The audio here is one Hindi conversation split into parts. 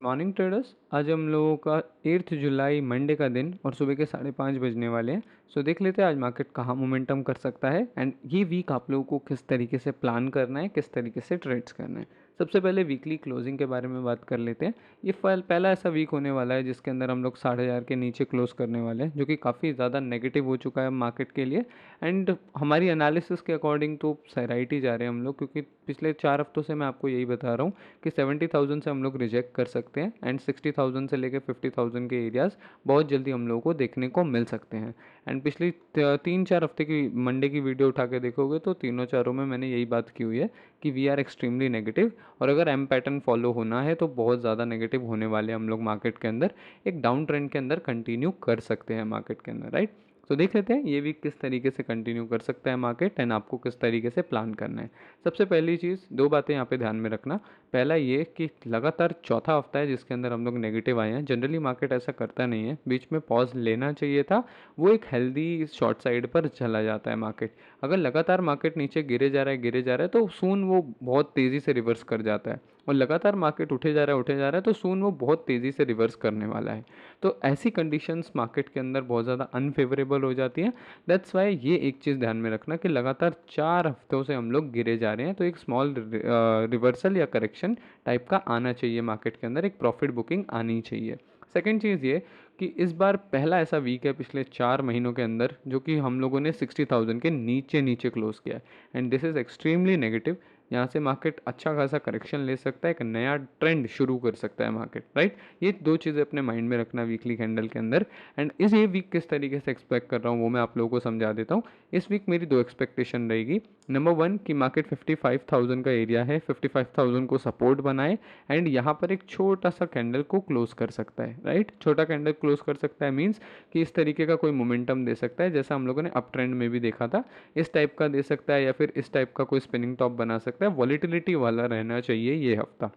Morning traders. आज हम लोगों का 8 जुलाई मंडे का दिन और सुबह के 5:30 बजने वाले हैं। सो देख लेते हैं आज मार्केट कहाँ मोमेंटम कर सकता है एंड ये वीक आप लोगों को किस तरीके से प्लान करना है, किस तरीके से ट्रेड्स करना है। सबसे पहले वीकली क्लोजिंग के बारे में बात कर लेते हैं। ये पहला ऐसा वीक होने वाला है जिसके अंदर हम लोग 4,500 के नीचे क्लोज करने वाले हैं, जो कि काफ़ी ज़्यादा नेगेटिव हो चुका है मार्केट के लिए। एंड हमारी एनालिसिस के अकॉर्डिंग तो राइट ही जा रहे हैं हम लोग, क्योंकि पिछले 4 हफ्तों से मैं आपको यही बता रहा हूँ कि 70,000 से हम लोग रिजेक्ट कर सकते हैं एंड 60,000 से लेकर 50,000 के एरियाज़ बहुत जल्दी हम लोगों को देखने को मिल सकते हैं। एंड पिछली 3-4 हफ्ते की मंडे की वीडियो उठा के देखोगे तो तीनों चारों में मैंने यही बात की हुई है कि वी आर एक्सट्रीमली नेगेटिव, और अगर एम पैटर्न फॉलो होना है तो बहुत ज़्यादा नेगेटिव होने वाले हम लोग मार्केट के अंदर एक डाउन ट्रेंड के अंदर कंटिन्यू कर सकते हैं मार्केट के अंदर, राइट। तो देख लेते हैं ये वीक किस तरीके से कंटिन्यू कर सकता है मार्केट एंड आपको किस तरीके से प्लान करना है। सबसे पहली चीज़, दो बातें यहाँ पे ध्यान में रखना। पहला ये कि लगातार चौथा हफ्ता है जिसके अंदर हम लोग नेगेटिव आए हैं। जनरली मार्केट ऐसा करता नहीं है, बीच में पॉज लेना चाहिए था, वो एक हेल्दी शॉर्ट साइड पर चला जाता है मार्केट। अगर लगातार मार्केट नीचे गिरे जा रहा है तो सून वो बहुत तेज़ी से रिवर्स कर जाता है, और लगातार मार्केट उठे जा रहा है तो सून वो बहुत तेज़ी से रिवर्स करने वाला है। तो ऐसी कंडीशंस मार्केट के अंदर बहुत ज़्यादा अनफेवरेबल हो जाती हैं। दैट्स वाई ये एक चीज़ ध्यान में रखना कि लगातार 4 हफ्तों से हम लोग गिरे जा रहे हैं, तो एक स्मॉल रिवर्सल या करेक्शन टाइप का आना चाहिए मार्केट के अंदर, एक प्रॉफिट बुकिंग आनी चाहिए। सेकेंड चीज़ ये कि इस बार पहला ऐसा वीक है पिछले 4 महीनों के अंदर जो कि हम लोगों ने 60,000 के नीचे नीचे क्लोज किया है, and this is extremely negative. यहाँ से मार्केट अच्छा खासा करेक्शन ले सकता है, एक नया ट्रेंड शुरू कर सकता है मार्केट, राइट। ये दो चीज़ें अपने माइंड में रखना वीकली कैंडल के अंदर। एंड इस ये वीक किस तरीके से एक्सपेक्ट कर रहा हूँ वो मैं आप लोगों को समझा देता हूँ। इस वीक मेरी दो एक्सपेक्टेशन रहेगी। नंबर वन कि मार्केट 55,000 का एरिया है, 55,000 को सपोर्ट बनाए एंड यहाँ पर एक छोटा सा कैंडल को क्लोज कर सकता है, राइट। छोटा कैंडल क्लोज कर सकता है मीन्स कि इस तरीके का कोई मोमेंटम दे सकता है जैसा हम लोगों ने अप ट्रेंड में भी देखा था, इस टाइप का दे सकता है, या फिर इस टाइप का कोई स्पिनिंग टॉप बना सकता है। वॉलीटिलिटी वाला रहना चाहिए ये हफ्ता।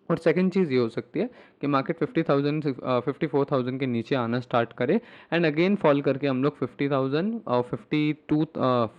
और सेकंड चीज़ ये हो सकती है कि मार्केट 50,000 से 54,000 के नीचे आना स्टार्ट करे एंड अगेन फॉल करके हम लोग 50,000 और 52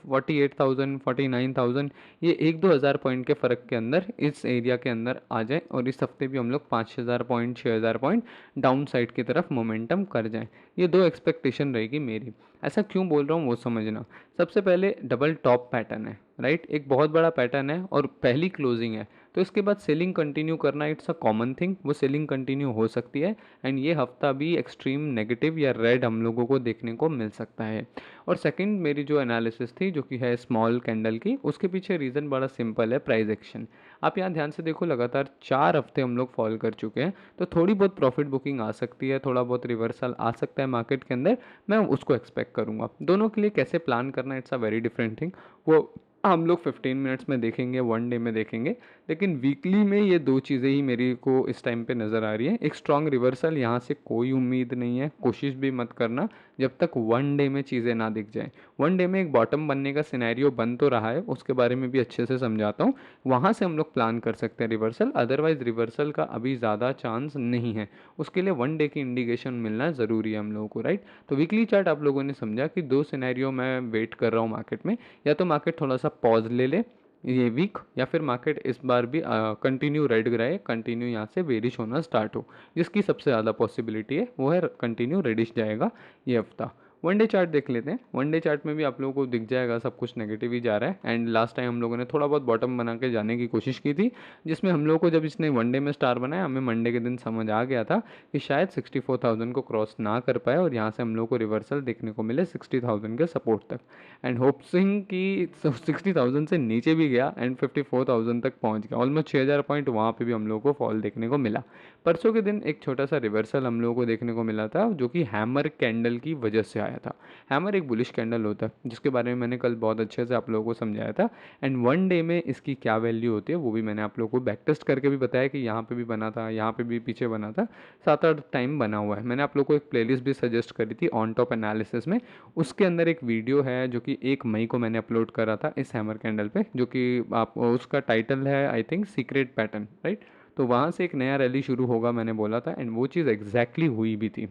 48,000 49,000, ये 1-2 हज़ार पॉइंट के फ़र्क के अंदर इस एरिया के अंदर आ जाए, और इस हफ्ते भी हम लोग 5,000 पॉइंट 6,000 पॉइंट डाउन साइड की तरफ मोमेंटम कर जाएं। ये दो एक्सपेक्टेशन रहेगी मेरी। ऐसा क्यों बोल रहा हूँ वो समझना। सबसे पहले डबल टॉप पैटर्न है, राइट। एक बहुत बड़ा पैटर्न है और पहली क्लोजिंग है, तो इसके बाद सेलिंग कंटिन्यू करना इट्स अ कॉमन थिंग, वो सेलिंग कंटिन्यू हो सकती है। एंड ये हफ्ता भी एक्सट्रीम नेगेटिव या रेड हम लोगों को देखने को मिल सकता है। और सेकंड मेरी जो एनालिसिस थी जो कि है स्मॉल कैंडल की, उसके पीछे रीज़न बड़ा सिंपल है, प्राइस एक्शन। आप यहाँ ध्यान से देखो, लगातार 4 हफ्ते हम लोग फॉल कर चुके हैं, तो थोड़ी बहुत प्रॉफिट बुकिंग आ सकती है, थोड़ा बहुत रिवर्सल आ सकता है मार्केट के अंदर, मैं उसको एक्सपेक्ट करूँगा। दोनों के लिए कैसे प्लान करना it's a very different thing, वो हम लोग 15 मिनट्स में देखेंगे, वन डे में देखेंगे। लेकिन वीकली में ये दो चीज़ें ही मेरी को इस टाइम पे नज़र आ रही है। एक स्ट्रॉन्ग रिवर्सल, यहाँ से कोई उम्मीद नहीं है, कोशिश भी मत करना जब तक वन डे में चीज़ें ना दिख जाएं। वन डे में एक बॉटम बनने का सिनेरियो बन तो रहा है, उसके बारे में भी अच्छे से समझाता हूँ। वहाँ से हम लोग प्लान कर सकते हैं रिवर्सल, अदरवाइज रिवर्सल का अभी ज़्यादा चांस नहीं है। उसके लिए वन डे की इंडिकेशन मिलना ज़रूरी है हम लोगों को, राइट। तो वीकली चार्ट आप लोगों ने समझा कि दो सिनेरियो मैं वेट कर रहा हूँ मार्केट में। या तो मार्केट थोड़ा सा पॉज ले ले ये वीक, या फिर मार्केट इस बार भी कंटिन्यू रेड रहे, कंटिन्यू यहाँ से बेरिश होना स्टार्ट हो, जिसकी सबसे ज़्यादा पॉसिबिलिटी है वो है कंटिन्यू रेडिश जाएगा ये हफ्ता। वन डे चार्ट देख लेते हैं। वन डे चार्ट में भी आप लोगों को दिख जाएगा सब कुछ नेगेटिव ही जा रहा है। एंड लास्ट टाइम हम लोगों ने थोड़ा बहुत बॉटम बना के जाने की कोशिश की थी, जिसमें हम लोगों को जब इसने वन डे में स्टार बनाया, हमें मंडे के दिन समझ आ गया था कि शायद 64,000 को क्रॉस ना कर पाए और यहाँ से हम लोग को रिवर्सल देखने को मिले 60,000 के सपोर्ट तक। एंड होप्सिंग कि 60,000 से नीचे भी गया एंड 54,000 तक पहुँच गया, ऑलमोस्ट 6,000 पॉइंट वहाँ पे भी हम लोगों को फॉल देखने को मिला। परसों के दिन एक छोटा सा रिवर्सल हम लोगों को देखने को मिला था, जो कि हैमर कैंडल की वजह से आया था। हैमर एक बुलिश कैंडल होता है जिसके बारे में मैंने कल बहुत अच्छे से आप लोगों को समझाया था। एंड वन डे में इसकी क्या वैल्यू होती है वो भी मैंने आप लोगों को बैक टेस्ट करके भी बताया कि यहाँ पे भी बना था, यहाँ पे भी पीछे बना था, 7-8 टाइम बना हुआ है। मैंने आप लोगों को एक प्लेलिस्ट भी सजेस्ट करी थी ऑन टॉप एनालिसिस में, उसके अंदर एक वीडियो है जो कि 1 मई को मैंने अपलोड करा था इस हैमर कैंडल पे, जो कि आप उसका टाइटल है I think secret pattern, right. तो वहाँ से एक नया रैली शुरू होगा मैंने बोला था, एंड वो चीज़ एग्जैक्टली हुई भी थी।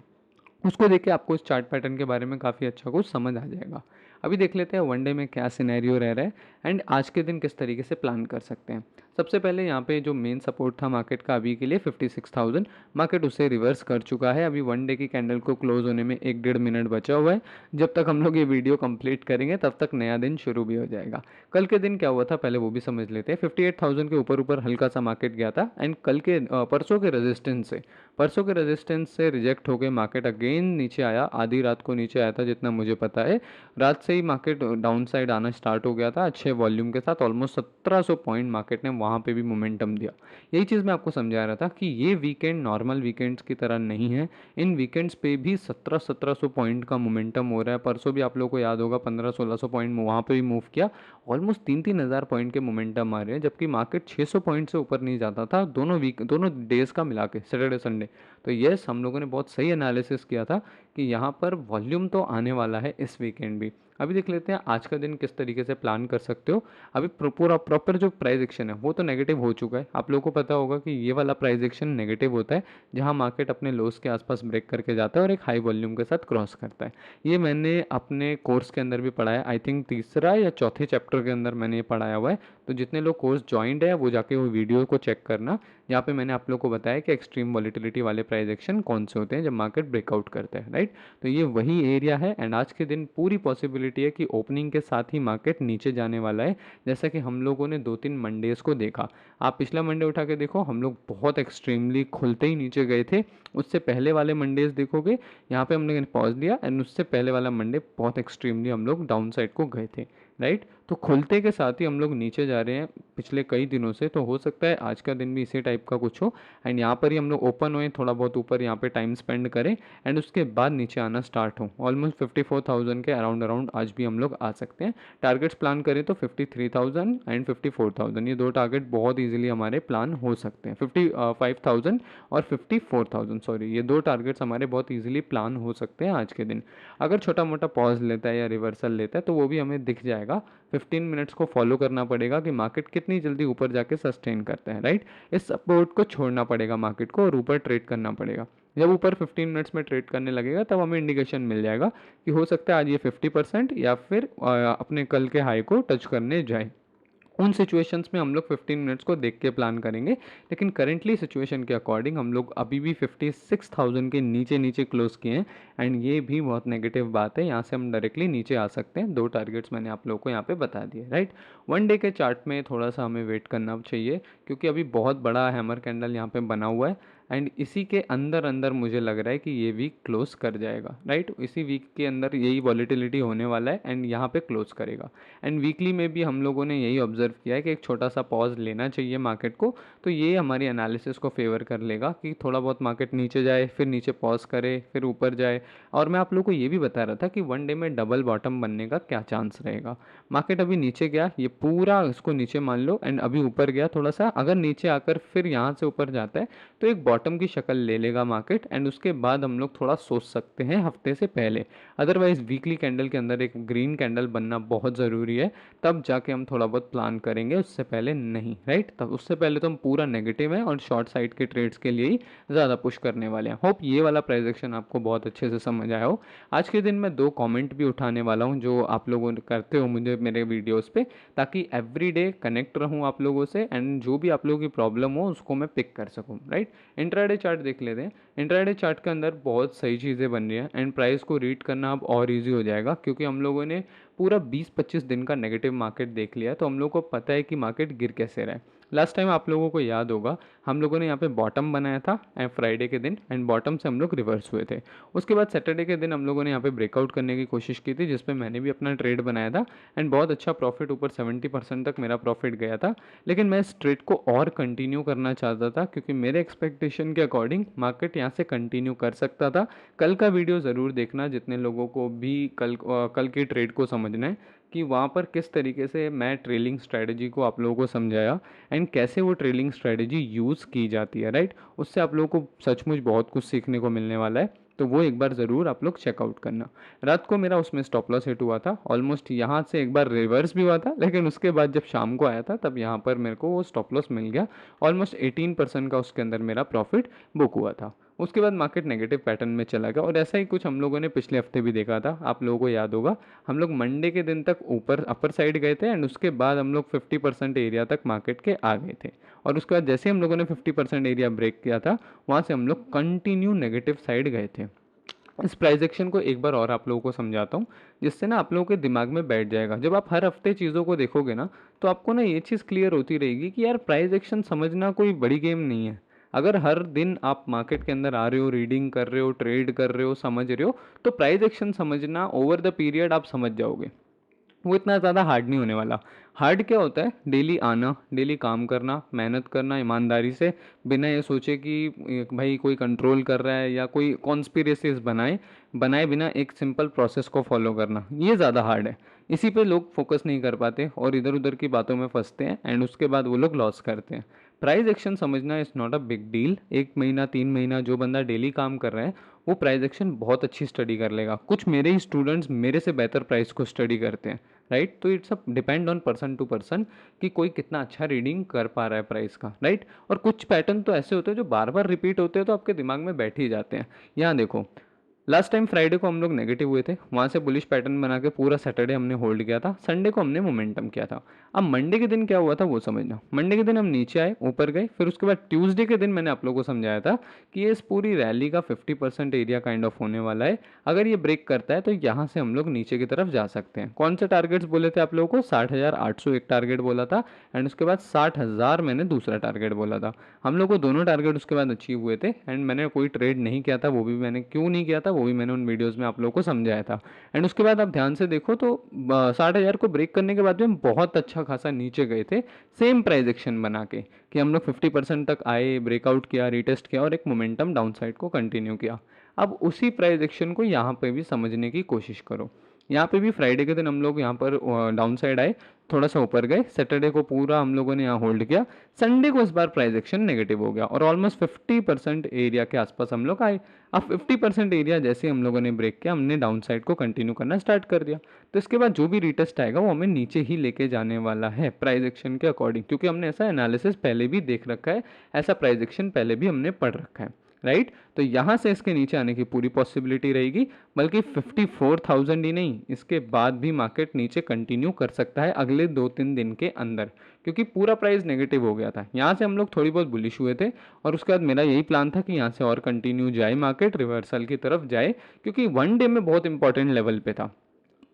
उसको देख के आपको इस चार्ट पैटर्न के बारे में काफ़ी अच्छा कुछ समझ आ जाएगा। अभी देख लेते हैं वन डे में क्या सिनेरियो रह रहा है एंड आज के दिन किस तरीके से प्लान कर सकते हैं। सबसे पहले यहाँ पे जो मेन सपोर्ट था मार्केट का अभी के लिए 56,000, मार्केट उसे रिवर्स कर चुका है। अभी वन डे की कैंडल को क्लोज होने में 1-1.5 मिनट बचा हुआ है। जब तक हम लोग ये वीडियो कंप्लीट करेंगे तब तक नया दिन शुरू भी हो जाएगा। कल के दिन क्या हुआ था पहले वो भी समझ लेते हैं। 58,000 के ऊपर ऊपर हल्का सा मार्केट गया था एंड कल के परसों के रेजिस्टेंस से रिजेक्ट होकर मार्केट अगेन नीचे आया। आधी रात को नीचे आया था जितना मुझे पता है। रात से ही मार्केट डाउन साइड आना स्टार्ट हो गया था अच्छे वॉल्यूम के साथ। ऑलमोस्ट 1700 पॉइंट मार्केट ने वहाँ पे भी मोमेंटम दिया। यही चीज़ मैं आपको समझा रहा था कि ये वीकेंड नॉर्मल वीकेंड्स की तरह नहीं है। इन वीकेंड्स पे भी 1700 पॉइंट का मोमेंटम हो रहा है। परसों भी आप लोगों को याद होगा 1500-1600 पॉइंट वहाँ पे भी मूव किया। ऑलमोस्ट 3-3 हज़ार पॉइंट के मोमेंटम आ रहे हैं, जबकि मार्केट 600 पॉइंट से ऊपर नहीं जाता था दोनों डेज का मिला के, सैटरडे संडे। तो यस, हम लोगों ने बहुत सही एनालिसिस किया था कि यहाँ पर वॉल्यूम तो आने वाला है इस वीकेंड भी। अभी देख लेते हैं आज का दिन किस तरीके से प्लान कर सकते हो। अभी पूरा प्रॉपर जो प्राइस एक्शन है वो तो नेगेटिव हो चुका है। आप लोगों को पता होगा कि ये वाला प्राइस एक्शन नेगेटिव होता है जहाँ मार्केट अपने लोस के आसपास ब्रेक करके जाता है और एक हाई वॉल्यूम के साथ क्रॉस करता है। ये मैंने अपने कोर्स के अंदर भी पढ़ाया, आई थिंक तीसरा या चौथे चैप्टर के अंदर मैंने ये पढ़ाया हुआ है। तो जितने लोग कोर्स ज्वाइंड है वो जाके वो वीडियो को चेक करना, जहाँ पे मैंने आप लोग को बताया कि एक्सट्रीम वॉलिटिलिटी वाले प्राइस एक्शन कौन से होते हैं जब मार्केट ब्रेकआउट करता है, राइट। तो ये वही एरिया है एंड आज के दिन पूरी पॉसिबिलिटी है कि ओपनिंग के साथ ही मार्केट नीचे जाने वाला है। जैसा कि हम लोगों ने 2-3 मंडेज़ को देखा। आप पिछला मंडे उठा के देखो, हम लोग बहुत एक्सट्रीमली खुलते ही नीचे गए थे। उससे पहले वाले मंडेज़ देखोगे, यहाँ पे हमने पॉज दिया एंड उससे पहले वाला मंडे बहुत एक्सट्रीमली हम लोग डाउन साइड को गए थे, राइट। तो खुलते के साथ ही हम लोग नीचे जा रहे हैं पिछले कई दिनों से। तो हो सकता है आज का दिन भी इसी टाइप का कुछ हो एंड यहाँ पर ही हम लोग ओपन हुए, थोड़ा बहुत ऊपर यहाँ पे टाइम स्पेंड करें एंड उसके बाद नीचे आना स्टार्ट हो। ऑलमोस्ट 54,000 के अराउंड आज भी हम लोग आ सकते हैं। टारगेट्स प्लान करें तो 53,000 एंड 54,000, ये दो टारगेट बहुत ईजिली हमारे प्लान हो सकते हैं। 55,000 और 54,000, सॉरी, ये दो टारगेट्स हमारे बहुत ईजिली प्लान हो सकते हैं आज के दिन। अगर छोटा मोटा पॉज लेता है या रिवर्सल लेता है तो वो भी हमें दिख जाएगा। 15 मिनट्स को फॉलो करना पड़ेगा कि मार्केट कितनी जल्दी ऊपर जाके सस्टेन करता है, राइट। इस सपोर्ट को छोड़ना पड़ेगा मार्केट को और ऊपर ट्रेड करना पड़ेगा। जब ऊपर 15 मिनट्स में ट्रेड करने लगेगा तब हमें इंडिकेशन मिल जाएगा कि हो सकता है आज ये 50% या फिर अपने कल के हाई को टच करने जाए। उन सिचुएशंस में हम लोग 15 मिनट्स को देख के प्लान करेंगे। लेकिन करेंटली सिचुएशन के अकॉर्डिंग हम लोग अभी भी 56,000 के नीचे नीचे क्लोज किए हैं एंड ये भी बहुत नेगेटिव बात है। यहाँ से हम डायरेक्टली नीचे आ सकते हैं। दो टारगेट्स मैंने आप लोगों को यहाँ पे बता दिए, राइट। वन डे के चार्ट में थोड़ा सा हमें वेट करना चाहिए क्योंकि अभी बहुत बड़ा हैमर कैंडल यहाँ पे बना हुआ है एंड इसी के अंदर अंदर मुझे लग रहा है कि ये वीक क्लोज कर जाएगा, राइट। इसी वीक के अंदर यही वॉलिटिलिटी होने वाला है एंड यहाँ पे क्लोज करेगा। एंड वीकली में भी हम लोगों ने यही ऑब्जर्व किया है कि एक छोटा सा पॉज लेना चाहिए मार्केट को। तो ये हमारी एनालिसिस को फेवर कर लेगा कि थोड़ा बहुत मार्केट नीचे जाए, फिर नीचे पॉज करे, फिर ऊपर जाए। और मैं आप लोगों को ये भी बता रहा था कि वन डे में डबल बॉटम बनने का क्या चांस रहेगा। मार्केट अभी नीचे गया, ये पूरा इसको नीचे मान लो एंड अभी ऊपर गया थोड़ा सा। अगर नीचे आकर फिर यहाँ से ऊपर जाता है तो एक बॉटम की शक्ल ले लेगा मार्केट एंड उसके बाद हम लोग थोड़ा सोच सकते हैं हफ्ते से पहले। अदरवाइज वीकली कैंडल के अंदर एक ग्रीन कैंडल बनना बहुत ज़रूरी है, तब जाके हम थोड़ा बहुत प्लान करेंगे, उससे पहले नहीं, राइट। तब उससे पहले तो हम पूरा नेगेटिव है और शॉर्ट साइड के ट्रेड्स के लिए ही ज़्यादा पुश करने वाले हैं। होप ये वाला प्राइजेक्शन आपको बहुत अच्छे से समझ आया हो। आज के दिन मैं 2 कमेंट भी उठाने वाला हूँ जो आप लोगों ने करते हो मुझे मेरे वीडियोस पे, ताकि एवरीडे कनेक्ट रहूँ आप लोगों से एंड जो भी आप लोगों की प्रॉब्लम हो उसको मैं पिक कर सकूँ, राइट। इंट्राडे चार्ट देख लेते हैं। इंट्राडे चार्ट के अंदर बहुत सही चीज़ें बन रही हैं एंड प्राइस को रीड करना अब और ईजी हो जाएगा क्योंकि हम लोगों ने पूरा 20-25 दिन का नेगेटिव मार्केट देख लिया है। तो हम लोग को पता है कि मार्केट गिर कैसे रहा है। लास्ट टाइम आप लोगों को याद होगा हम लोगों ने यहाँ पे बॉटम बनाया था एंड फ्राइडे के दिन एंड बॉटम से हम लोग रिवर्स हुए थे। उसके बाद सैटरडे के दिन हम लोगों ने यहाँ पे ब्रेकआउट करने की कोशिश की थी जिसपे मैंने भी अपना ट्रेड बनाया था एंड बहुत अच्छा प्रॉफिट, ऊपर 70% तक मेरा प्रॉफिट गया था। लेकिन मैं इस ट्रेड को और कंटिन्यू करना चाहता था क्योंकि मेरे एक्सपेक्टेशन के अकॉर्डिंग मार्केट यहाँ से कंटिन्यू कर सकता था। कल का वीडियो ज़रूर देखना जितने लोगों को भी कल की ट्रेड को समझना है कि वहाँ पर किस तरीके से मैं ट्रेलिंग स्ट्रेटजी को आप लोगों को समझाया एंड कैसे वो ट्रेलिंग स्ट्रेटजी यूज़ की जाती है, राइट। उससे आप लोगों को सचमुच बहुत कुछ सीखने को मिलने वाला है। तो वो एक बार ज़रूर आप लोग चेकआउट करना। रात को मेरा उसमें स्टॉप लॉस हिट हुआ था, ऑलमोस्ट यहाँ से एक बार रिवर्स भी हुआ था लेकिन उसके बाद जब शाम को आया था तब यहाँ पर मेरे को वो स्टॉप लॉस मिल गया। ऑलमोस्ट 18% का उसके अंदर मेरा प्रॉफिट बुक हुआ था। उसके बाद मार्केट नेगेटिव पैटर्न में चला गया और ऐसा ही कुछ हम लोगों ने पिछले हफ्ते भी देखा था। आप लोगों को याद होगा हम लोग मंडे के दिन तक ऊपर अपर साइड गए थे एंड उसके बाद हम लोग 50% एरिया तक मार्केट के आ गए थे और उसके बाद जैसे हम लोगों ने 50% एरिया ब्रेक किया था वहाँ से हम लोग कंटिन्यू नेगेटिव साइड गए थे। इस प्राइस एक्शन को एक बार और आप लोगों को समझाता हूँ जिससे ना आप लोगों के दिमाग में बैठ जाएगा। जब आप हर हफ्ते चीज़ों को देखोगे ना तो आपको ना ये चीज़ क्लियर होती रहेगी कि यार प्राइस एक्शन समझना कोई बड़ी गेम नहीं है। अगर हर दिन आप मार्केट के अंदर आ रहे हो, रीडिंग कर रहे हो, ट्रेड कर रहे हो, समझ रहे हो, तो प्राइस एक्शन समझना ओवर द पीरियड आप समझ जाओगे। वो इतना ज़्यादा हार्ड नहीं होने वाला। हार्ड क्या होता है? डेली आना, डेली काम करना, मेहनत करना ईमानदारी से, बिना ये सोचे कि भाई कोई कंट्रोल कर रहा है या कोई कॉन्स्पिरेसीज बनाए बनाए बिना एक सिंपल प्रोसेस को फॉलो करना, ये ज़्यादा हार्ड है। इसी पे लोग फोकस नहीं कर पाते और इधर उधर की बातों में फंसते हैं एंड उसके बाद वो लोग लॉस करते हैं। प्राइस एक्शन समझना is not a big deal. 1 महीना 3 महीना जो बंदा डेली काम कर रहा है वो प्राइस एक्शन बहुत अच्छी स्टडी कर लेगा। कुछ मेरे ही स्टूडेंट्स मेरे से बेहतर प्राइस को स्टडी करते हैं, राइट। तो it's a depend on person to person कि कोई कितना अच्छा रीडिंग कर पा रहा है प्राइस का, राइट। और कुछ पैटर्न तो ऐसे होते हैं जो बार बार रिपीट होते हैं तो आपके दिमाग में बैठ ही जाते हैं। यहाँ देखो, लास्ट टाइम फ्राइडे को हम लोग नेगेटिव हुए थे, वहाँ से बुलिश पैटर्न बना के पूरा सैटरडे हमने होल्ड किया था, संडे को हमने मोमेंटम किया था। अब मंडे के दिन क्या हुआ था वो समझना। मंडे के दिन हम नीचे आए, ऊपर गए, फिर उसके बाद ट्यूसडे के दिन मैंने आप लोगों को समझाया था कि ये इस पूरी रैली का 50% एरिया काइंड ऑफ होने वाला है। अगर ये ब्रेक करता है तो यहाँ से हम लोग नीचे की तरफ जा सकते हैं। कौन से टारगेट्स बोले थे आप लोगों को? 60,800 एक टारगेट बोला था एंड उसके बाद 60,000 मैंने दूसरा टारगेट बोला था। हम लोग को दोनों टारगेट उसके बाद अचीव हुए थे एंड मैंने कोई ट्रेड नहीं किया था, वो भी मैंने क्यों नहीं किया था वो भी मैंने उन वीडियोस में आप लोगों को समझाया था। एंड उसके बाद आप ध्यान से देखो तो 60,000 को ब्रेक करने के बाद भी हम बहुत अच्छा खासा नीचे गए थे, सेम प्राइस एक्शन बना के कि हम लोग 50% तक आए, ब्रेकआउट किया, रिटेस्ट किया और एक मोमेंटम डाउन साइड को कंटिन्यू किया। अब उसी प्राइस एक्शन को यहाँ पे भी समझने की कोशिश करो। यहाँ पे भी फ्राइडे के दिन हम लोग यहाँ पर डाउन साइड आए, थोड़ा सा ऊपर गए, सैटरडे को पूरा हम लोगों ने यहाँ होल्ड किया, संडे को इस बार प्राइस एक्शन नेगेटिव हो गया और ऑलमोस्ट 50% एरिया के आसपास हम लोग आए। अब 50% एरिया जैसे हम लोगों ने ब्रेक किया, हमने डाउन साइड को कंटिन्यू करना स्टार्ट कर दिया। तो इसके बाद जो भी रिटेस्ट आएगा वो हमें नीचे ही लेके जाने वाला है प्राइस एक्शन के अकॉर्डिंग, क्योंकि हमने ऐसा एनालिसिस पहले भी देख रखा है, ऐसा प्राइस एक्शन पहले भी हमने पढ़ रखा है, राइट। तो यहाँ से इसके नीचे आने की पूरी पॉसिबिलिटी रहेगी, बल्कि 54,000 ही नहीं, इसके बाद भी मार्केट नीचे कंटिन्यू कर सकता है अगले 2-3 दिन के अंदर, क्योंकि पूरा प्राइस नेगेटिव हो गया था। यहाँ से हम लोग थोड़ी बहुत बुलिश हुए थे और उसके बाद मेरा यही प्लान था कि यहाँ से और कंटिन्यू जाए, मार्केट रिवर्सल की तरफ जाए, क्योंकि वन डे में बहुत इंपॉर्टेंट लेवल पे था,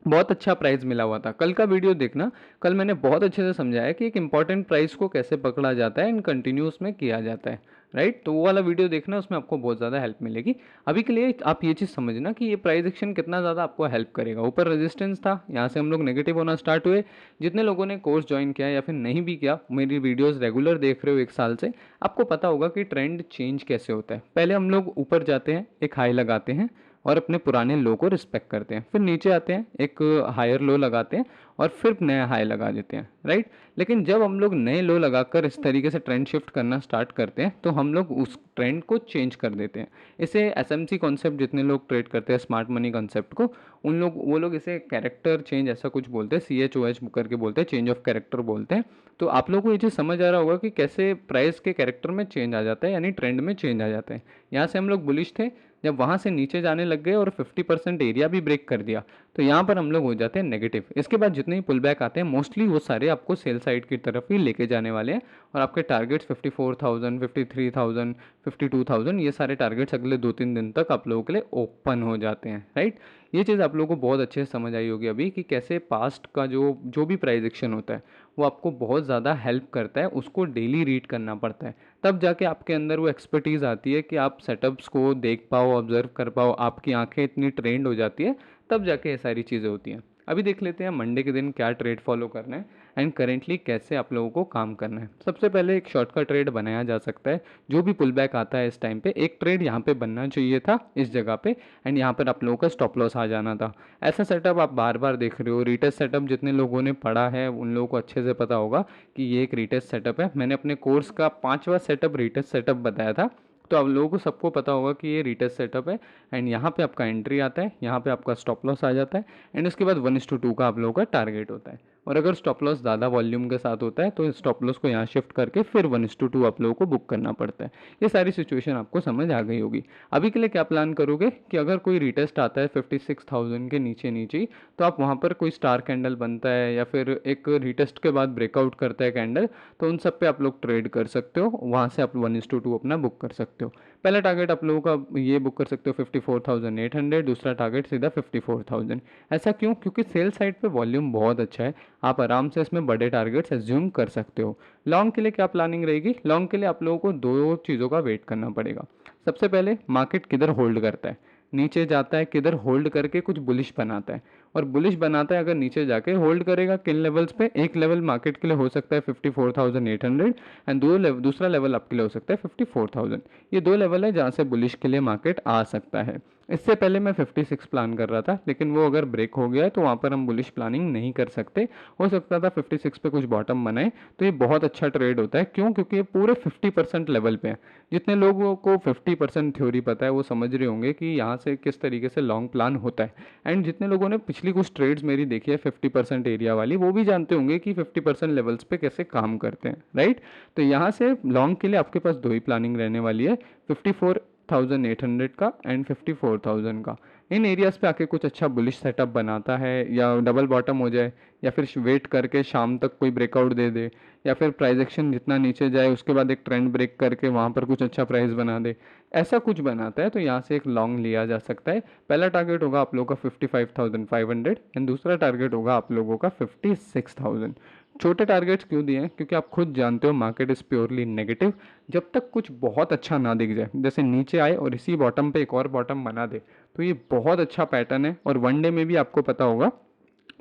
बहुत अच्छा प्राइस मिला हुआ था। कल का वीडियो देखना, कल मैंने बहुत अच्छे से समझाया कि एक इंपॉर्टेंट प्राइस को कैसे पकड़ा जाता है एंड कंटिन्यूस में किया जाता है, राइट। तो वो वाला वीडियो देखना, उसमें आपको बहुत ज़्यादा हेल्प मिलेगी। अभी के लिए आप ये चीज़ समझना कि ये प्राइस एक्शन कितना ज़्यादा आपको हेल्प करेगा। ऊपर रेजिस्टेंस था, यहाँ से हम लोग नेगेटिव होना स्टार्ट हुए। जितने लोगों ने कोर्स ज्वाइन किया या फिर नहीं भी किया, मेरी वीडियोज़ रेगुलर देख रहे हो 1 साल से, आपको पता होगा कि ट्रेंड चेंज कैसे होता है। पहले हम लोग ऊपर जाते हैं, एक हाई लगाते हैं और अपने पुराने लो को रिस्पेक्ट करते हैं, फिर नीचे आते हैं, एक हायर लो लगाते हैं और फिर नया हाई लगा देते हैं, राइट। लेकिन जब हम लोग नए लो लगाकर इस तरीके से ट्रेंड शिफ्ट करना स्टार्ट करते हैं तो हम लोग उस ट्रेंड को चेंज कर देते हैं। इसे एसएमसी कॉन्सेप्ट जितने लोग ट्रेड करते हैं, स्मार्ट मनी कॉन्सेप्ट को, वो लोग इसे कैरेक्टर चेंज ऐसा कुछ बोलते हैं, CHOH करके बोलते हैं, चेंज ऑफ कैरेक्टर बोलते हैं। तो आप लोगों को ये चीज़ समझ आ रहा होगा कि कैसे प्राइस के कैरेक्टर में चेंज आ जाता है, यानी ट्रेंड में चेंज आ जाता है। यहाँ से हम लोग बुलिश थे, जब वहाँ से नीचे जाने लग गए और 50% एरिया भी ब्रेक कर दिया तो यहाँ पर हम लोग हो जाते हैं नेगेटिव। इसके बाद जितने ही पुल बैक आते हैं मोस्टली वो सारे आपको सेल साइड की तरफ ही लेके जाने वाले हैं और आपके टारगेट्स 54,000, 53,000, 52,000 ये सारे टारगेट्स अगले 2-3 दिन तक आप लोगों के लिए ओपन हो जाते हैं, राइट। ये चीज़ आप लोगों को बहुत अच्छे से समझ आई होगी अभी कि कैसे पास्ट का जो भी प्राइस एक्शन होता है वो आपको बहुत ज़्यादा हेल्प करता है, उसको डेली रीड करना पड़ता है, तब जाके आपके अंदर वो एक्सपर्टीज़ आती है कि आप सेटअप्स को देख पाओ, ऑब्जर्व कर पाओ, आपकी आंखें इतनी ट्रेंड हो जाती है, तब जाके ये सारी चीज़ें होती हैं। अभी देख लेते हैं मंडे के दिन क्या ट्रेड फॉलो करना है एंड करेंटली कैसे आप लोगों को काम करना है। सबसे पहले एक शॉर्टकट ट्रेड बनाया जा सकता है। जो भी पुल बैक आता है इस टाइम पे, एक ट्रेड यहाँ पे बनना चाहिए था इस जगह पे एंड यहाँ पर आप लोगों का स्टॉप लॉस आ जाना था। ऐसा सेटअप आप बार बार देख रहे हो, रिटेस्ट सेटअप जितने लोगों ने पढ़ा है उन लोगों को अच्छे से पता होगा कि ये एक रिटेस्ट सेटअप है। मैंने अपने कोर्स का 5वां सेटअप रिटेस्ट सेटअप बताया था, तो आप लोगों को सबको पता होगा कि ये रिटेस्ट सेटअप है एंड यहाँ पे आपका एंट्री आता है, यहाँ पे आपका स्टॉप लॉस आ जाता है एंड उसके बाद 1:2 का आप लोगों का टारगेट होता है। और अगर स्टॉप लॉस ज़्यादा वॉल्यूम के साथ होता है तो स्टॉप लॉस को यहाँ शिफ्ट करके फिर 1:2 आप लोगों को बुक करना पड़ता है। ये सारी सिचुएशन आपको समझ आ गई होगी। अभी के लिए क्या प्लान करोगे कि अगर कोई रिटेस्ट आता है 56,000 के नीचे नीचे ही, तो आप वहाँ पर कोई स्टार कैंडल बनता है या फिर एक रिटेस्ट के बाद ब्रेकआउट करता है कैंडल, तो उन सब पे आप लोग ट्रेड कर सकते हो, वहाँ से आप 1:2 अपना बुक कर सकते हो। पहला टारगेट आप लोगों का ये बुक कर सकते हो 54,800, दूसरा टारगेट सीधा 54,000। ऐसा क्यों? क्योंकि सेल साइड पे वॉल्यूम बहुत अच्छा है, आप आराम से इसमें बड़े टारगेट्स एज्यूम कर सकते हो। लॉन्ग के लिए क्या प्लानिंग रहेगी? लॉन्ग के लिए आप लोगों को दो चीज़ों का वेट करना पड़ेगा। सबसे पहले मार्केट किधर होल्ड करता है, नीचे जाता है किधर होल्ड करके कुछ बुलिश बनाता है, और बुलिश बनाता है अगर नीचे जाके होल्ड करेगा किन लेवल्स पे? एक लेवल मार्केट के लिए हो सकता है 54,800 एंड दूसरा लेवल आपके लिए हो सकता है 54,000। ये दो लेवल है जहाँ से बुलिश के लिए मार्केट आ सकता है। इससे पहले मैं 56 प्लान कर रहा था, लेकिन वो अगर ब्रेक हो गया है तो वहाँ पर हम बुलिश प्लानिंग नहीं कर सकते। हो सकता था 56 पे कुछ बॉटम बनाए, तो ये बहुत अच्छा ट्रेड होता है। क्यों? क्योंकि ये पूरे 50% लेवल पे है। जितने लोगों को 50% थ्योरी पता है वो समझ रहे होंगे कि यहाँ से किस तरीके से लॉन्ग प्लान होता है। एंड जितने लोगों ने पिछली कुछ ट्रेड्स मेरी देखी है 50% एरिया वाली, वो भी जानते होंगे कि 50% लेवल्स पे कैसे काम करते हैं, राइट? तो यहाँ से लॉन्ग के लिए आपके पास दो ही प्लानिंग रहने वाली है, 54,800 का एंड 54,000 का। इन एरियाज पे आके कुछ अच्छा बुलिश सेटअप बनाता है, या डबल बॉटम हो जाए, या फिर वेट करके शाम तक कोई ब्रेकआउट दे दे, या फिर प्राइस एक्शन जितना नीचे जाए उसके बाद एक ट्रेंड ब्रेक करके वहाँ पर कुछ अच्छा प्राइस बना दे, ऐसा कुछ बनाता है तो यहाँ से एक लॉन्ग लिया जा सकता है। पहला टारगेट होगा आप लोगों का 55,500 एंड दूसरा टारगेट होगा आप लोगों का 56,000। छोटे टारगेट्स क्यों दिए हैं? क्योंकि आप खुद जानते हो मार्केट इज़ प्योरली नेगेटिव। जब तक कुछ बहुत अच्छा ना दिख जाए, जैसे नीचे आए और इसी बॉटम पे एक और बॉटम बना दे, तो ये बहुत अच्छा पैटर्न है। और वन डे में भी आपको पता होगा,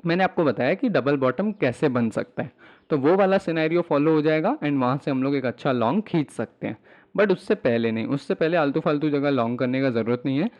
मैंने आपको बताया कि डबल बॉटम कैसे बन सकता है, तो वो वाला सिनेरियो फॉलो हो जाएगा एंड वहाँ से हम लोग एक अच्छा लॉन्ग खींच सकते हैं। बट उससे पहले नहीं, उससे पहले आलतू फालतू जगह लॉन्ग करने का ज़रूरत नहीं है।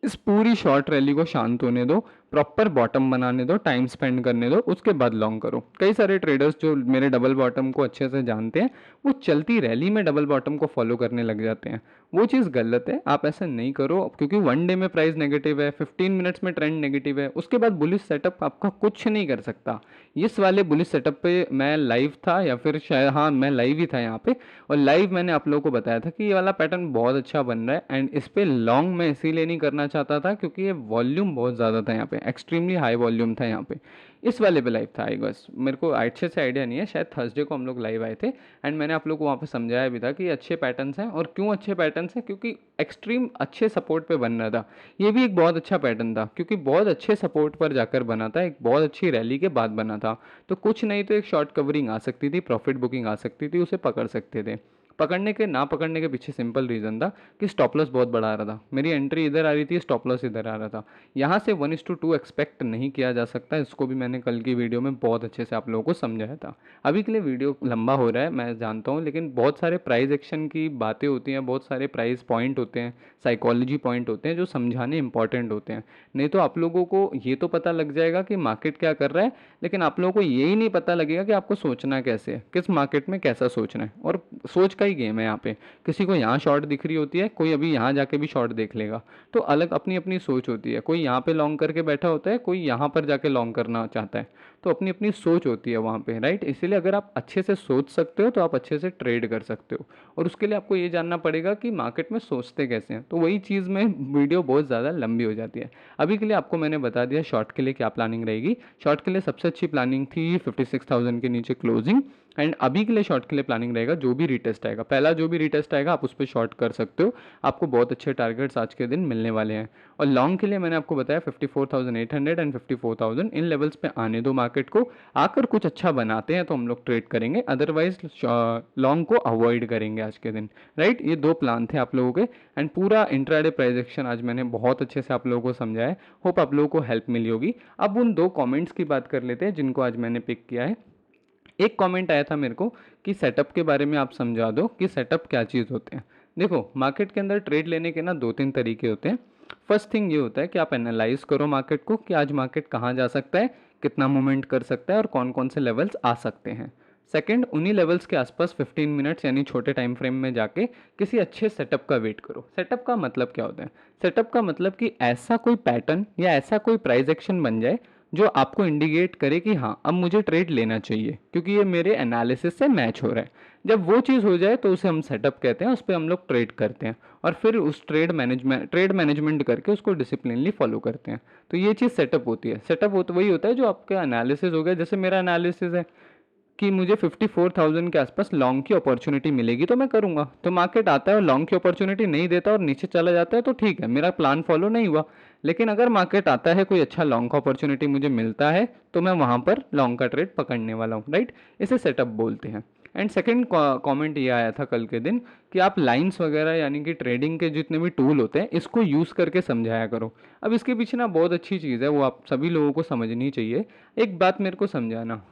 इस पूरी शॉर्ट रैली को शांत होने दो, प्रॉपर बॉटम बनाने दो, टाइम स्पेंड करने दो, उसके बाद लॉन्ग करो। कई सारे ट्रेडर्स जो मेरे डबल बॉटम को अच्छे से जानते हैं, वो चलती रैली में डबल बॉटम को फॉलो करने लग जाते हैं। वो चीज़ गलत है, आप ऐसा नहीं करो, क्योंकि वन डे में प्राइस नेगेटिव है, 15 मिनट्स में ट्रेंड नेगेटिव है, उसके बाद बुलिश सेटअप आपका कुछ नहीं कर सकता। इस वाले बुलिश सेटअप पे मैं लाइव था, या फिर शायद हाँ मैं लाइव ही था यहाँ पे, और लाइव मैंने आप लोगों को बताया था कि ये वाला पैटर्न बहुत अच्छा बन रहा है। एंड इस पे लॉन्ग मैं इसीलिए नहीं करना चाहता था क्योंकि ये वॉल्यूम बहुत ज़्यादा था यहाँ पे, एक्सट्रीमली हाई वॉल्यूम था यहाँ पे। इस वाले पे लाइव था आई गेस, मेरे को अच्छे से आइडिया नहीं है, शायद थर्सडे को हम लोग लाइव आए थे। एंड मैंने आप लोग को वहाँ पे समझाया भी था कि ये अच्छे पैटर्न्स हैं। और क्यों अच्छे पैटर्न्स हैं? क्योंकि एक्सट्रीम अच्छे सपोर्ट पे बन रहा था। ये भी एक बहुत अच्छा पैटर्न था क्योंकि बहुत अच्छे सपोर्ट पर जाकर बना था, एक बहुत अच्छी रैली के बाद बना था। तो कुछ नहीं तो एक शॉर्ट कवरिंग आ सकती थी, प्रॉफिट बुकिंग आ सकती थी, उसे पकड़ सकते थे। पकड़ने के ना पकड़ने के पीछे सिंपल रीज़न था कि स्टॉप लॉस बहुत बड़ा आ रहा था। मेरी एंट्री इधर आ रही थी, स्टॉप लॉस इधर आ रहा था। यहाँ से 1:2 एक्सपेक्ट नहीं किया जा सकता, इसको भी मैंने कल की वीडियो में बहुत अच्छे से आप लोगों को समझाया था। अभी के लिए वीडियो लंबा हो रहा है मैं जानता हूँ, लेकिन बहुत सारे प्राइस एक्शन की बातें होती हैं, बहुत सारे प्राइस पॉइंट होते हैं, साइकोलॉजी पॉइंट होते हैं जो समझाने इंपॉर्टेंट होते हैं। नहीं तो आप लोगों को ये तो पता लग जाएगा कि मार्केट क्या कर रहा है, लेकिन आप लोगों को यही नहीं पता लगेगा कि आपको सोचना कैसे है, किस मार्केट में कैसा सोचना है। और सोच का ही गेम है यहाँ पे। किसी को यहाँ शॉर्ट दिख रही होती है, कोई अभी यहाँ जाके भी शॉर्ट देख लेगा। तो अलग अपनी अपनी सोच होती है, कोई यहाँ पे लॉन्ग करके बैठा होता है, कोई यहाँ पर जाके लॉन्ग करना चाहता है। तो अपनी अपनी सोच होती है वहाँ पे, राइट? इसीलिए अगर आप अच्छे से सोच सकते हो तो आप अच्छे से ट्रेड कर सकते हो। और उसके लिए आपको ये जानना पड़ेगा कि मार्केट में सोचते कैसे हैं। तो वही चीज़ में वीडियो बहुत ज़्यादा लंबी हो जाती है। अभी के लिए आपको मैंने बता दिया शॉर्ट के लिए क्या प्लानिंग रहेगी। शॉर्ट के लिए सबसे अच्छी प्लानिंग थी 56,000 के नीचे क्लोजिंग। एंड अभी के लिए शॉर्ट के लिए प्लानिंग रहेगा जो भी रिटेस्ट आएगा, पहला जो भी रिटेस्ट आएगा आप उस पर शॉर्ट कर सकते हो। आपको बहुत अच्छे टारगेट्स आज के दिन मिलने वाले हैं। और लॉन्ग के लिए मैंने आपको बताया 54,800 एंड 54,000 इन लेवल्स पे आने दो मार्केट को। आकर कुछ अच्छा बनाते हैं तो हम लोग ट्रेड करेंगे, अदरवाइज लॉन्ग को अवॉइड करेंगे आज के दिन, राइट? ये दो प्लान थे आप लोगों के। एंड पूरा इंट्राडे प्राइस एक्शन आज मैंने बहुत अच्छे से आप लोगों को समझाया है। होप आप लोगों को हेल्प मिली होगी। अब उन दो कमेंट्स की बात कर लेते हैं जिनको आज मैंने पिक किया है। एक कमेंट आया था मेरे को कि सेटअप के बारे में आप समझा दो कि सेटअप क्या चीज़ होते हैं। देखो, मार्केट के अंदर ट्रेड लेने के ना दो तीन तरीके होते हैं। फर्स्ट थिंग ये होता है कि आप एनालाइज करो मार्केट को कि आज मार्केट कहाँ जा सकता है, कितना मूवमेंट कर सकता है और कौन कौन से लेवल्स आ सकते हैं। सेकंड, उन्हीं लेवल्स के आसपास 15 मिनट्स यानी छोटे टाइम फ्रेम में जाके किसी अच्छे सेटअप का वेट करो। सेटअप का मतलब क्या होता है? सेटअप का मतलब कि ऐसा कोई पैटर्न या ऐसा कोई प्राइस एक्शन बन जाए जो आपको इंडिकेट करे कि हाँ अब मुझे ट्रेड लेना चाहिए क्योंकि ये मेरे एनालिसिस से मैच हो रहा है। जब वो चीज़ हो जाए तो उसे हम सेटअप कहते हैं, उस पर हम लोग ट्रेड करते हैं और फिर उस ट्रेड मैनेजमेंट करके उसको डिसिप्लिनली फॉलो करते हैं। तो ये चीज़ सेटअप होती है। सेटअप होता वही होता है जो आपका एनालिसिस हो गया। जैसे मेरा एनालिसिस है कि मुझे 54,000 के आसपास लॉन्ग की अपॉर्चुनिटी मिलेगी तो मैं करूंगा। तो मार्केट आता है और लॉन्ग की अपॉर्चुनिटी नहीं देता और नीचे चला जाता है तो ठीक है, मेरा प्लान फॉलो नहीं हुआ। लेकिन अगर मार्केट आता है, कोई अच्छा लॉन्ग का अपॉर्चुनिटी मुझे मिलता है तो मैं वहाँ पर लॉन्ग का ट्रेड पकड़ने वाला हूँ, राइट। इसे सेटअप बोलते हैं। एंड सेकंड कमेंट ये आया था कल के दिन कि आप लाइंस वगैरह यानी कि ट्रेडिंग के जितने भी टूल होते हैं इसको यूज़ करके समझाया करो। अब इसके पीछे ना बहुत अच्छी चीज़ है, वो आप सभी लोगों को समझनी चाहिए। एक बात मेरे को समझाना,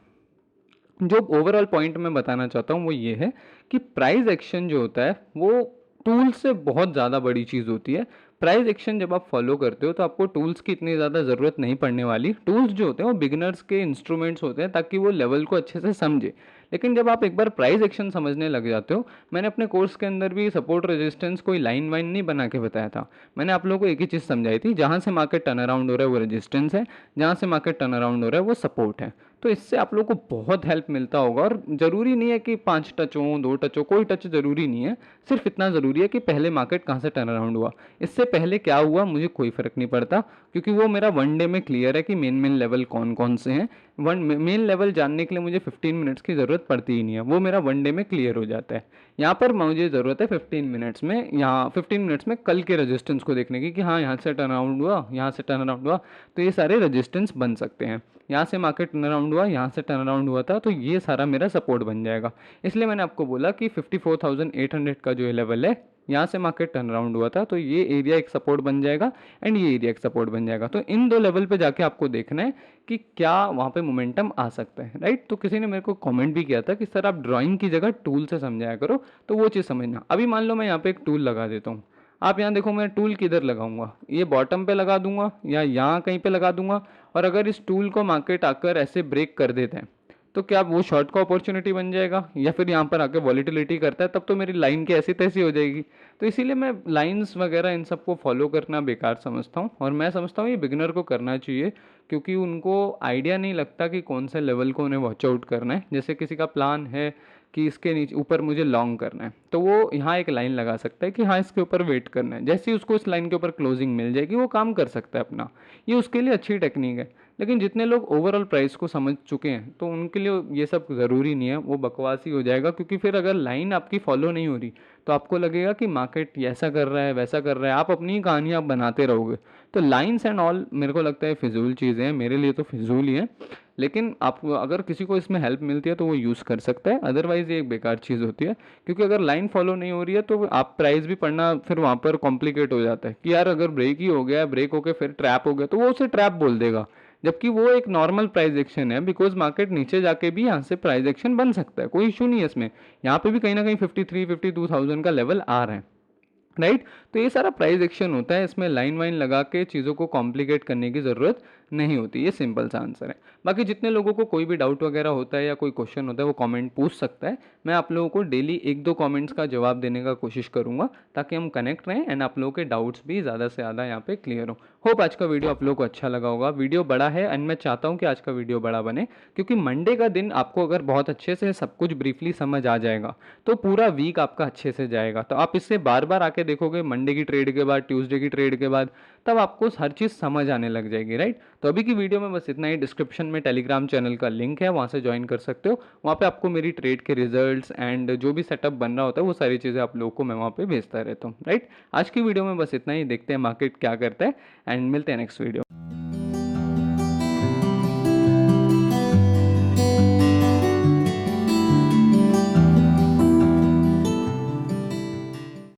जो ओवरऑल पॉइंट मैं बताना चाहता हूँ वो ये है कि प्राइस एक्शन जो होता है वो टूल से बहुत ज़्यादा बड़ी चीज़ होती है। प्राइस एक्शन जब आप फॉलो करते हो तो आपको टूल्स की इतनी ज़्यादा ज़रूरत नहीं पड़ने वाली। टूल्स जो होते हैं वो बिगिनर्स के इंस्ट्रूमेंट्स होते हैं ताकि वो लेवल को अच्छे से समझे। लेकिन जब आप एक बार प्राइस एक्शन समझने लग जाते हो, मैंने अपने कोर्स के अंदर भी सपोर्ट रेजिस्टेंस कोई लाइन वाइन नहीं बना के बताया था। मैंने आप लोगों को एक ही चीज़ समझाई थी, जहाँ से मार्केट टर्न अराउंड हो रहा है वो रेजिस्टेंस है, जहाँ से मार्केट टर्न अराउंड हो रहा है वो सपोर्ट है। तो इससे आप लोगों को बहुत हेल्प मिलता होगा। और ज़रूरी नहीं है कि 5 टच हो, 2 टच हो, कोई टच ज़रूरी नहीं है। सिर्फ इतना ज़रूरी है कि पहले मार्केट कहाँ से टर्न अराउंड हुआ, इससे पहले क्या हुआ मुझे कोई फ़र्क नहीं पड़ता, क्योंकि वो मेरा वन डे में क्लियर है कि मेन मेन लेवल कौन कौन से हैं। वन मेन लेवल जानने के लिए मुझे 15 मिनट्स की ज़रूरत पड़ती ही नहीं है, वो मेरा वन डे में क्लियर हो जाता है। यहाँ पर मुझे ज़रूरत है 15 मिनट्स में, यहाँ 15 मिनट्स में कल के रेजिस्टेंस को देखने की कि हाँ यहाँ से टर्न अराउंड हुआ, यहाँ से टर्न अराउंड हुआ, तो ये सारे रेजिस्टेंस बन सकते हैं। यहाँ से मार्केट टर्न अराउंड हुआ, यहाँ से टर्न अराउंड हुआ था, तो ये सारा मेरा सपोर्ट बन जाएगा। इसलिए मैंने आपको बोला कि 54,800 का जो लेवल है, यहाँ से मार्केट टर्न अराउंड हुआ था तो ये एरिया एक सपोर्ट बन जाएगा एंड ये एरिया एक सपोर्ट बन जाएगा। तो इन दो लेवल पे जाके आपको देखना है कि क्या वहाँ पे मोमेंटम आ सकता है, राइट। तो किसी ने मेरे को कमेंट भी किया था कि सर आप ड्राइंग की जगह टूल से समझाया करो, तो वो चीज़ समझना। अभी मान लो मैं यहाँ पे एक टूल लगा देता हूँ, आप यहाँ देखो मैं टूल किधर लगाऊंगा, ये बॉटम पे लगा दूंगा या यहाँ कहीं पे लगा दूंगा। और अगर इस टूल को मार्केट आकर ऐसे ब्रेक कर देते हैं तो क्या वो शॉर्ट का अपॉर्चुनिटी बन जाएगा, या फिर यहाँ पर आके वॉलीटिलिटी करता है तब तो मेरी लाइन की ऐसी तैसी हो जाएगी। तो इसीलिए मैं लाइंस वगैरह इन सबको फॉलो करना बेकार समझता हूँ, और मैं समझता हूँ ये बिगिनर को करना चाहिए, क्योंकि उनको आइडिया नहीं लगता कि कौन से लेवल को उन्हें वॉच आउट करना है। जैसे किसी का प्लान है कि इसके नीचे ऊपर मुझे लॉन्ग करना है, तो वो यहाँ एक लाइन लगा सकता है कि हाँ इसके ऊपर वेट करना है, जैसे ही उसको इस लाइन के ऊपर क्लोजिंग मिल जाएगी वो काम कर सकता है अपना। ये उसके लिए अच्छी टेक्निक है। लेकिन जितने लोग ओवरऑल प्राइस को समझ चुके हैं तो उनके लिए ये सब ज़रूरी नहीं है, वो बकवास ही हो जाएगा। क्योंकि फिर अगर लाइन आपकी फॉलो नहीं हो रही तो आपको लगेगा कि मार्केट ऐसा कर रहा है वैसा कर रहा है, आप अपनी कहानियाँ बनाते रहोगे। तो लाइन्स एंड ऑल मेरे को लगता है फिजूल चीज़ें हैं, मेरे लिए तो फिजूल ही है। लेकिन आपको अगर किसी को इसमें हेल्प मिलती है तो वो यूज़ कर सकता है, अदरवाइज़ ये एक बेकार चीज़ होती है। क्योंकि अगर लाइन फॉलो नहीं हो रही है तो आप प्राइस भी पढ़ना फिर वहाँ पर कॉम्प्लिकेट हो जाता है कि यार अगर ब्रेक ही हो गया, ब्रेक होकर फिर ट्रैप हो गया, तो वो उसे ट्रैप बोल देगा, जबकि वो एक नॉर्मल प्राइस एक्शन है। बिकॉज मार्केट नीचे जाके भी यहाँ से प्राइस एक्शन बन सकता है, कोई इशू नहीं है इसमें। यहाँ पे भी कहीं ना कहीं 52,000 का लेवल आ रहा है, राइट। तो ये सारा प्राइस एक्शन होता है, इसमें लाइन वाइन लगा के चीज़ों को कॉम्प्लिकेट करने की ज़रूरत नहीं होती, ये सिंपल सा आंसर है। बाकी जितने लोगों को कोई भी डाउट वगैरह होता है या कोई क्वेश्चन होता है वो कमेंट पूछ सकता है। मैं आप लोगों को डेली 1-2 कमेंट्स का जवाब देने का कोशिश करूँगा ताकि हम कनेक्ट रहें एंड आप लोगों के डाउट्स भी ज़्यादा से ज़्यादा यहाँ पे क्लियर हो। होप आज का वीडियो आप लोगों को अच्छा लगा होगा। वीडियो बड़ा है एंड मैं चाहता हूँ कि आज का वीडियो बड़ा बने, क्योंकि मंडे का दिन आपको अगर बहुत अच्छे से सब कुछ ब्रीफली समझ आ जाएगा तो पूरा वीक आपका अच्छे से जाएगा। तो आप इससे बार बार आके देखोगे मंडे की ट्रेड के बाद, ट्यूसडे की ट्रेड के बाद, तब आपको हर चीज़ समझ आने लग जाएगी, राइट। तो अभी की वीडियो में बस इतना ही। डिस्क्रिप्शन में टेलीग्राम चैनल का लिंक है, वहाँ से ज्वाइन कर सकते हो। वहाँ पे आपको मेरी ट्रेड के रिजल्ट्स एंड जो भी सेटअप बन रहा होता है वो सारी चीज़ें आप लोगों को मैं वहाँ पे भेजता रहता हूँ, राइट। आज की वीडियो में बस इतना ही, देखते हैं मार्केट क्या करता है एंड मिलते हैं नेक्स्ट वीडियो।